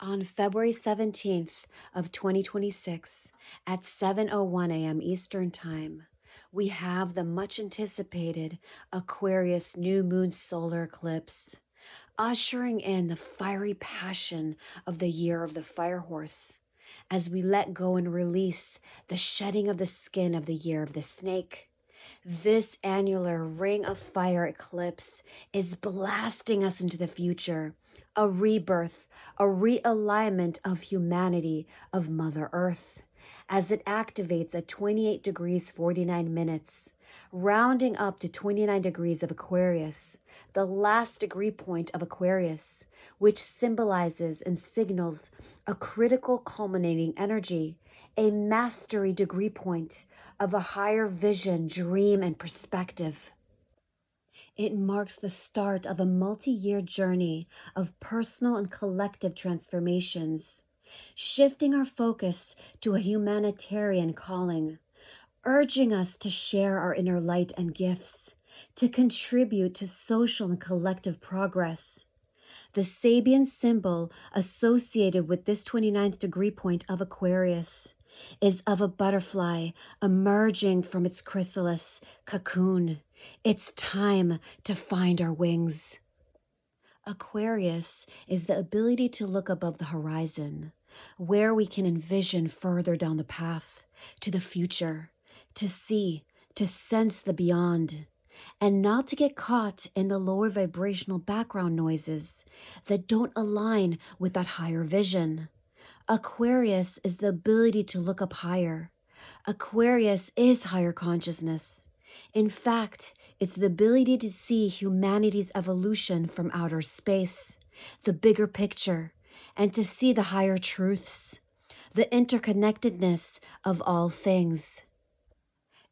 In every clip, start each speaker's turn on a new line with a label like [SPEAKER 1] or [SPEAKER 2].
[SPEAKER 1] On February 17th of 2026 at 7:01 a.m. Eastern Time, we have the much anticipated Aquarius new moon solar eclipse, ushering in the fiery passion of the year of the fire horse as we let go and release the shedding of the skin of the year of the snake. This annular ring of fire eclipse is blasting us into the future, a rebirth, a realignment of humanity, of Mother Earth, as it activates at 28 degrees 49 minutes, rounding up to 29 degrees of Aquarius, the last degree point of Aquarius, which symbolizes and signals a critical culminating energy, a mastery degree point of a higher vision, dream, and perspective. It marks the start of a multi-year journey of personal and collective transformations, shifting our focus to a humanitarian calling, urging us to share our inner light and gifts, to contribute to social and collective progress. The Sabian symbol associated with this 29th degree point of Aquarius is of a butterfly emerging from its chrysalis cocoon. It's time to find our wings. Aquarius is the ability to look above the horizon, where we can envision further down the path, to the future, to see, to sense the beyond, and not to get caught in the lower vibrational background noises that don't align with that higher vision. Aquarius is the ability to look up higher. Aquarius is higher consciousness. In fact, it's the ability to see humanity's evolution from outer space, the bigger picture, and to see the higher truths, the interconnectedness of all things.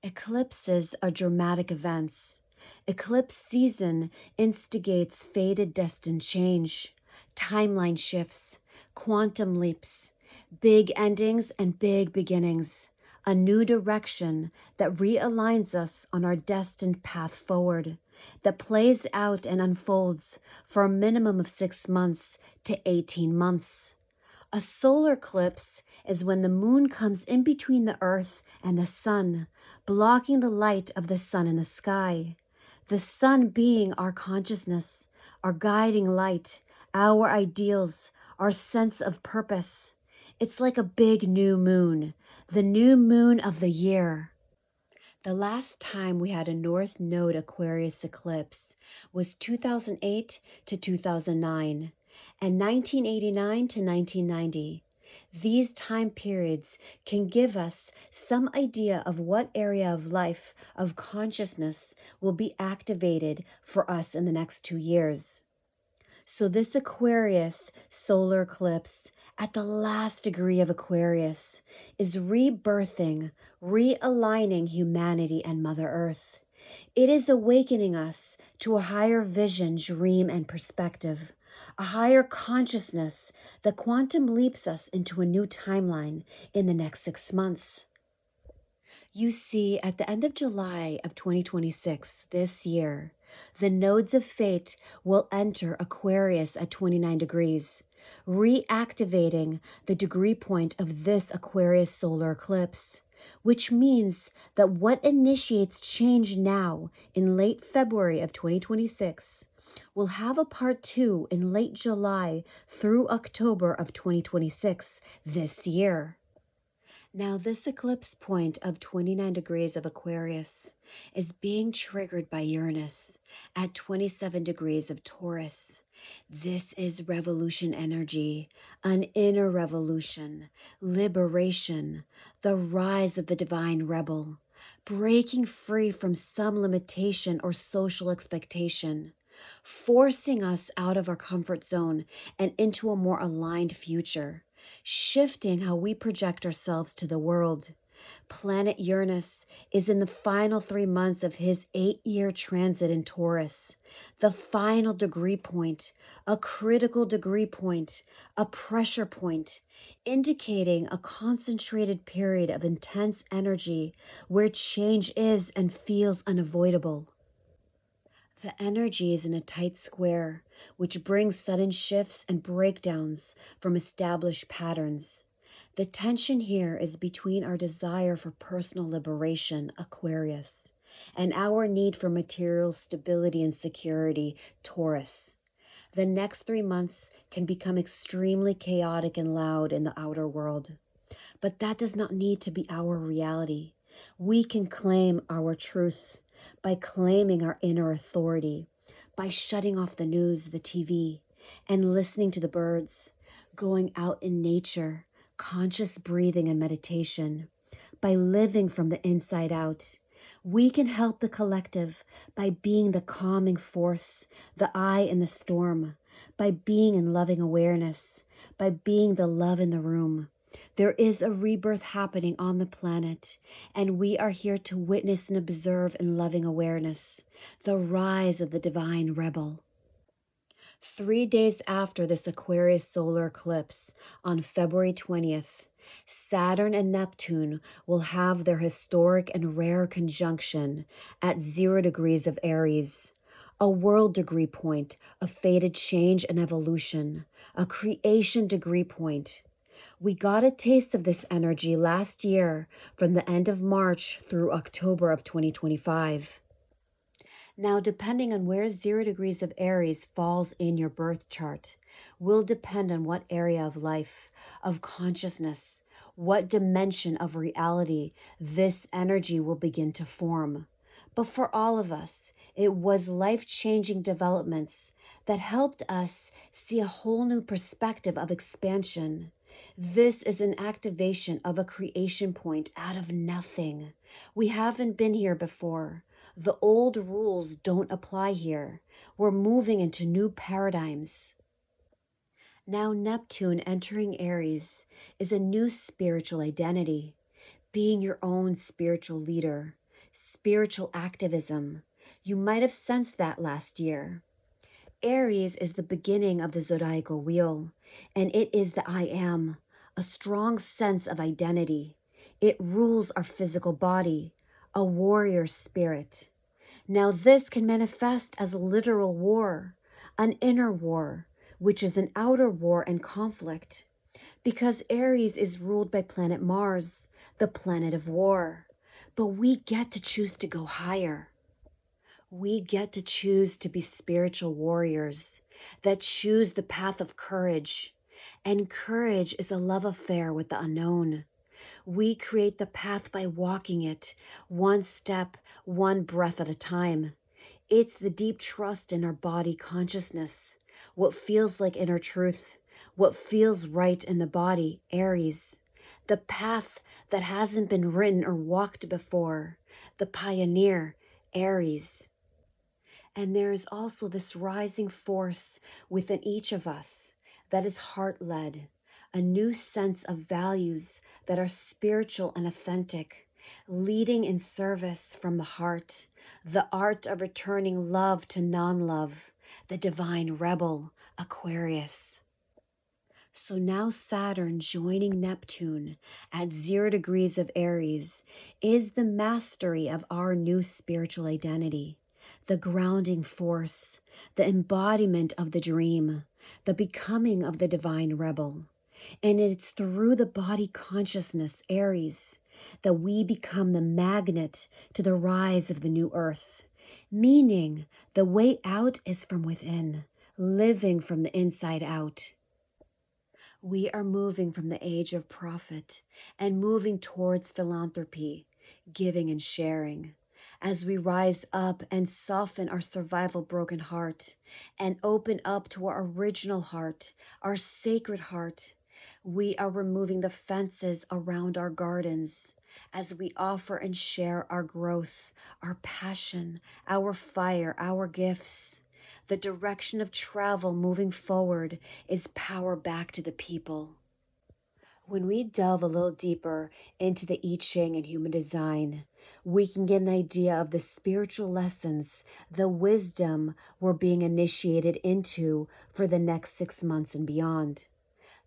[SPEAKER 1] Eclipses are dramatic events. Eclipse season instigates fated destined change, timeline shifts, quantum leaps, big endings and big beginnings, a new direction that realigns us on our destined path forward, that plays out and unfolds for a minimum of 6 months to 18 months. A solar eclipse is when the moon comes in between the earth and the sun, blocking the light of the sun in the sky. The sun being our consciousness, our guiding light, our ideals, our sense of purpose. It's like a big new moon, the new moon of the year. The last time we had a North Node Aquarius eclipse was 2008 to 2009 and 1989 to 1990. These time periods can give us some idea of what area of life, of consciousness, will be activated for us in the next 2 years. So this Aquarius solar eclipse at the last degree of Aquarius is rebirthing, realigning humanity and Mother Earth. It is awakening us to a higher vision, dream, and perspective, a higher consciousness that quantum leaps us into a new timeline in the next 6 months. You see, at the end of July of 2026, this year, the nodes of fate will enter Aquarius at 29 degrees, reactivating the degree point of this Aquarius solar eclipse, which means that what initiates change now in late February of 2026 will have a part 2 in late July through October of 2026 this year. Now, this eclipse point of 29 degrees of Aquarius is being triggered by Uranus at 27 degrees of Taurus. This is revolution energy, an inner revolution, liberation, the rise of the divine rebel, breaking free from some limitation or social expectation, forcing us out of our comfort zone and into a more aligned future, shifting how we project ourselves to the world. Planet Uranus is in the final 3 months of his 8-year transit in Taurus, the final degree point, a critical degree point, a pressure point, indicating a concentrated period of intense energy where change is and feels unavoidable. The energy is in a tight square, which brings sudden shifts and breakdowns from established patterns. The tension here is between our desire for personal liberation, Aquarius, and our need for material stability and security, Taurus. The next 3 months can become extremely chaotic and loud in the outer world. But that does not need to be our reality. We can claim our truth by claiming our inner authority, by shutting off the news, the TV, and listening to the birds, going out in nature, conscious breathing and meditation, by living from the inside out. We can help the collective by being the calming force, the eye in the storm, by being in loving awareness, by being the love in the room. There is a rebirth happening on the planet, and we are here to witness and observe in loving awareness the rise of the divine rebel. 3 days after this Aquarius solar eclipse, on February 20th, Saturn and Neptune will have their historic and rare conjunction at 0 degrees of Aries, a world degree point of fated change and evolution, a creation degree point. We got a taste of this energy last year from the end of March through October of 2025. Now, depending on where 0 degrees of Aries falls in your birth chart, will depend on what area of life, of consciousness, what dimension of reality this energy will begin to form. But for all of us, it was life-changing developments that helped us see a whole new perspective of expansion. This is an activation of a creation point out of nothing. We haven't been here before. The old rules don't apply here. We're moving into new paradigms. Now, Neptune entering Aries is a new spiritual identity, being your own spiritual leader, spiritual activism. You might have sensed that last year. Aries is the beginning of the zodiacal wheel, and it is the I am, a strong sense of identity. It rules our physical body, a warrior spirit. Now this can manifest as a literal war, an inner war, which is an outer war and conflict, because Aries is ruled by planet Mars, the planet of war. But we get to choose to go higher. We get to choose to be spiritual warriors that choose the path of courage. And courage is a love affair with the unknown. We create the path by walking it, one step, one breath at a time. It's the deep trust in our body consciousness, what feels like inner truth, what feels right in the body, Aries. The path that hasn't been written or walked before, the pioneer, Aries. And there is also this rising force within each of us that is heart-led, a new sense of values that are spiritual and authentic, leading in service from the heart, the art of returning love to non-love, the divine rebel, Aquarius. So now Saturn joining Neptune at 0 degrees of Aries is the mastery of our new spiritual identity, the grounding force, the embodiment of the dream, the becoming of the divine rebel. And it's through the body consciousness, Aries, that we become the magnet to the rise of the new earth, meaning the way out is from within, living from the inside out. We are moving from the age of profit and moving towards philanthropy, giving and sharing, as we rise up and soften our survival broken heart and open up to our original heart, our sacred heart. We are removing the fences around our gardens as we offer and share our growth, our passion, our fire, our gifts. The direction of travel moving forward is power back to the people. When we delve a little deeper into the I Ching and human design, we can get an idea of the spiritual lessons, the wisdom we're being initiated into for the next 6 months and beyond.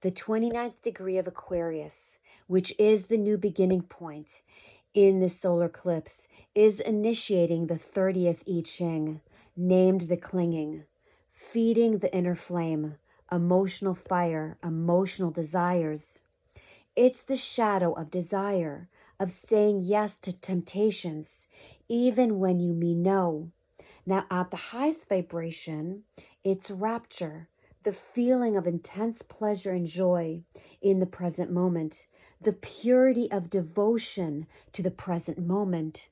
[SPEAKER 1] The 29th degree of Aquarius, which is the new beginning point in the solar eclipse, is initiating the 30th I Ching, named the clinging, feeding the inner flame, emotional fire, emotional desires. It's the shadow of desire, of saying yes to temptations, even when you mean no. Now, at the highest vibration, it's rapture, the feeling of intense pleasure and joy in the present moment, the purity of devotion to the present moment.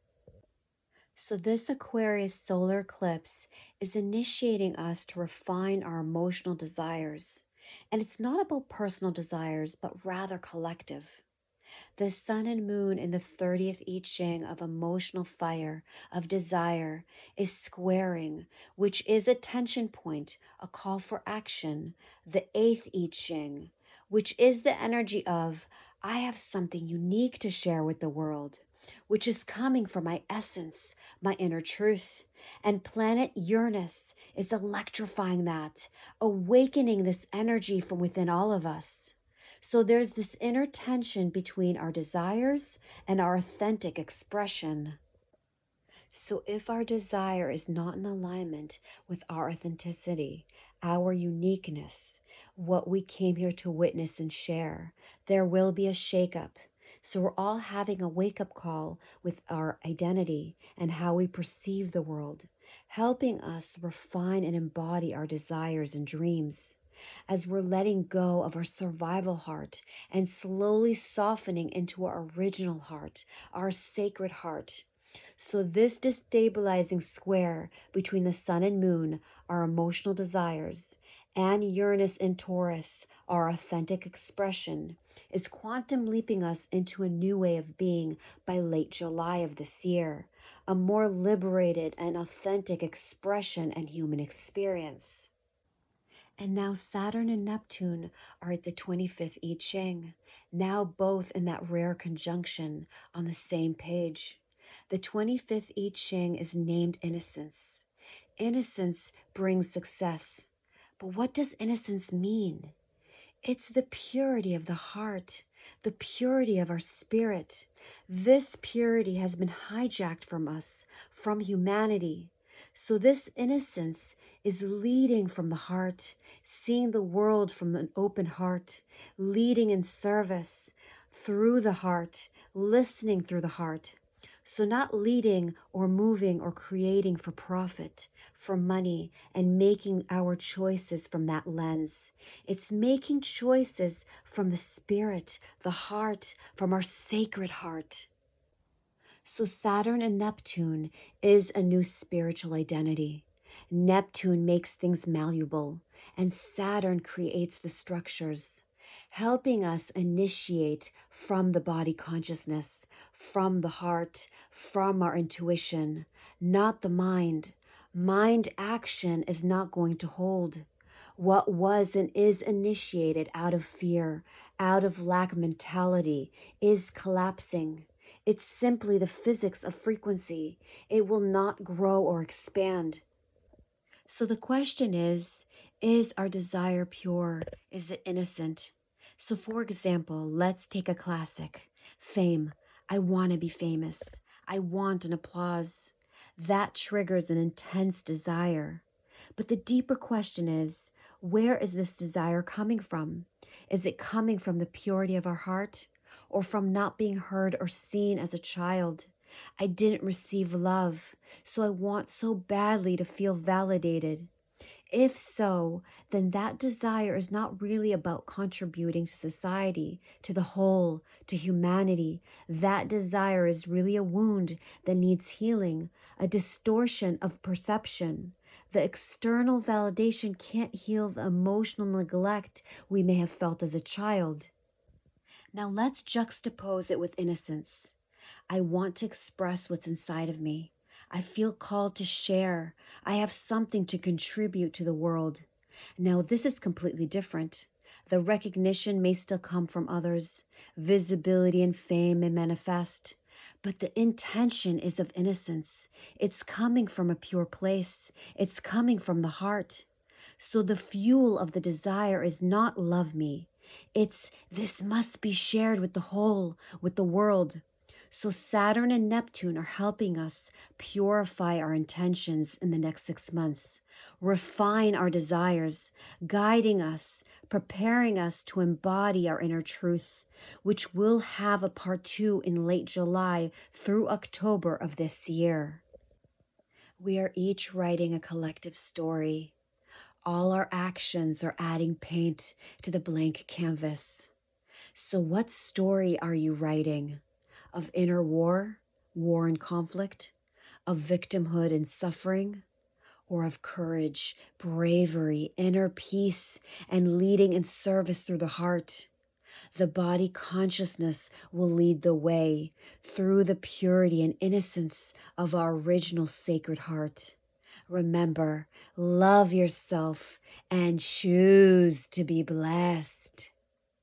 [SPEAKER 1] So, this Aquarius solar eclipse is initiating us to refine our emotional desires. And it's not about personal desires, but rather collective. The sun and moon in the 30th I Ching of emotional fire, of desire, is squaring, which is a tension point, a call for action. The 8th I Ching, which is the energy of, I have something unique to share with the world, which is coming from my essence, my inner truth. And planet Uranus is electrifying that, awakening this energy from within all of us. So there's this inner tension between our desires and our authentic expression. So if our desire is not in alignment with our authenticity, our uniqueness, what we came here to witness and share, there will be a shakeup. So we're all having a wake-up call with our identity and how we perceive the world, helping us refine and embody our desires and dreams as we're letting go of our survival heart and slowly softening into our original heart, our sacred heart. So, this destabilizing square between the sun and moon, our emotional desires, and Uranus and Taurus, our authentic expression, is quantum leaping us into a new way of being by late July of this year, a more liberated and authentic expression and human experience. And now Saturn and Neptune are at the 25th I Ching, now both in that rare conjunction on the same page. The 25th I Ching is named innocence. Innocence brings success. But what does innocence mean? It's the purity of the heart, the purity of our spirit. This purity has been hijacked from us, from humanity. So, this innocence is leading from the heart, seeing the world from an open heart, leading in service through the heart, listening through the heart. So, not leading or moving or creating for profit, for money, and making our choices from that lens. It's making choices from the spirit, the heart, from our sacred heart. So, Saturn and Neptune is a new spiritual identity. Neptune makes things malleable, and Saturn creates the structures, helping us initiate from the body consciousness, from the heart, from our intuition, not the mind. Mind action is not going to hold. What was and is initiated out of fear, out of lack mentality, is collapsing. It's simply the physics of frequency. It will not grow or expand. So the question is our desire pure? Is it innocent? So, for example, let's take a classic fame. I want to be famous. I want an applause. That triggers an intense desire. But the deeper question is, where is this desire coming from? Is it coming from the purity of our heart or from not being heard or seen as a child? I didn't receive love, so I want so badly to feel validated. If so, then that desire is not really about contributing to society, to the whole, to humanity. That desire is really a wound that needs healing, a distortion of perception. The external validation can't heal the emotional neglect we may have felt as a child. Now let's juxtapose it with innocence. I want to express what's inside of me. I feel called to share. I have something to contribute to the world. Now, this is completely different. The recognition may still come from others, visibility and fame may manifest, but the intention is of innocence. It's coming from a pure place, it's coming from the heart. So, the fuel of the desire is not love me, it's this must be shared with the whole, with the world. So Saturn and Neptune are helping us purify our intentions in the next 6 months, refine our desires, guiding us, preparing us to embody our inner truth, which will have a part 2 in late July through October of this year. We are each writing a collective story. All our actions are adding paint to the blank canvas. So, what story are you writing? Of inner war, war and conflict, of victimhood and suffering, or of courage, bravery, inner peace, and leading in service through the heart? The body consciousness will lead the way through the purity and innocence of our original sacred heart. Remember, love yourself and choose to be blessed.